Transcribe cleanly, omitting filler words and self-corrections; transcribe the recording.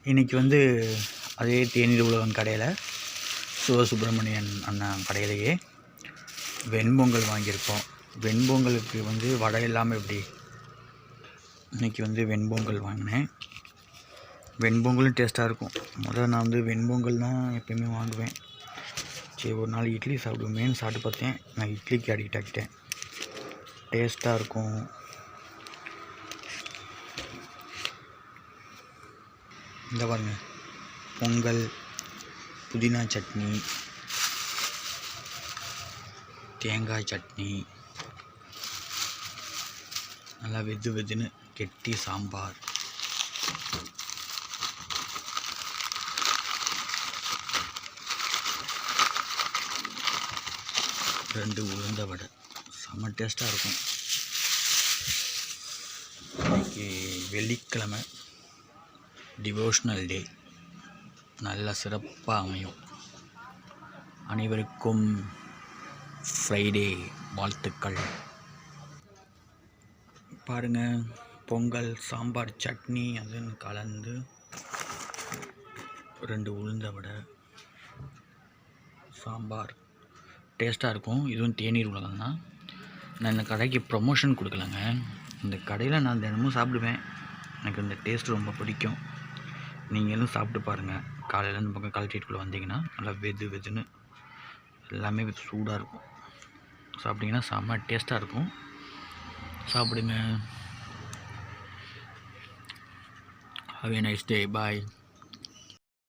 இன்றைக்கி வந்து அதே தேநீர் உலகம் கடையில் சிவசுப்பிரமணியன் அண்ணா கடையிலேயே வெண்பொங்கல் வாங்கியிருக்கோம். வெண்பொங்கலுக்கு வந்து வடை இல்லாமல் எப்படி? இன்றைக்கி வந்து வெண்பொங்கல் வாங்கினேன். வெண்பொங்கலும் டேஸ்ட்டாக இருக்கும். முதல்ல நான் வந்து வெண்பொங்கல் தான் எப்போயுமே வாங்குவேன். சரி, ஒரு நாள் இட்லி சாப்பிடுவேன்னு சாப்பிட்டு பார்த்தேன். நான் இட்லிக்கு அடிக்ட் ஆகிட்டேன். டேஸ்ட்டாக இருக்கும். இந்த பாருங்க, பொங்கல், புதினா சட்னி, தேங்காய் சட்னி, நல்லா வெது வெதுன்னு கெட்டி சாம்பார், ரெண்டு உளுந்த வடை. செம்ம டேஸ்ட்டாக இருக்கும். இன்றைக்கி வெள்ளிக்கிழமை, டிவோஷனல் டே. நல்ல சிறப்பாக அமையும். அனைவருக்கும் ஃப்ரைடே வாழ்த்துக்கள். பாருங்கள், பொங்கல், சாம்பார், சட்னி அதுன்னு கலந்து ரெண்டு உளுந்த வடை, சாம்பார் டேஸ்ட்டாக இருக்கும். இதுவும் தேநீர் உலகம் தான். நான் இந்த கடைக்கு ப்ரொமோஷன் கொடுக்கலங்க. இந்த கடையில் நான் தினமும் சாப்பிடுவேன். எனக்கு இந்த டேஸ்ட் ரொம்ப பிடிக்கும். நீங்களும் சாப்பிட்டு பாருங்கள். காலையில் இந்த பக்கம் கலெக்டரேட்டுக்குள்ளே வந்தீங்கன்னா நல்லா வெது வெதுன்னு எல்லாமே சூடாக இருக்கும். சாப்பிட்டிங்கன்னா செம்ம டேஸ்ட்டாக இருக்கும். சாப்பிடுங்க. Have a nice day. Bye.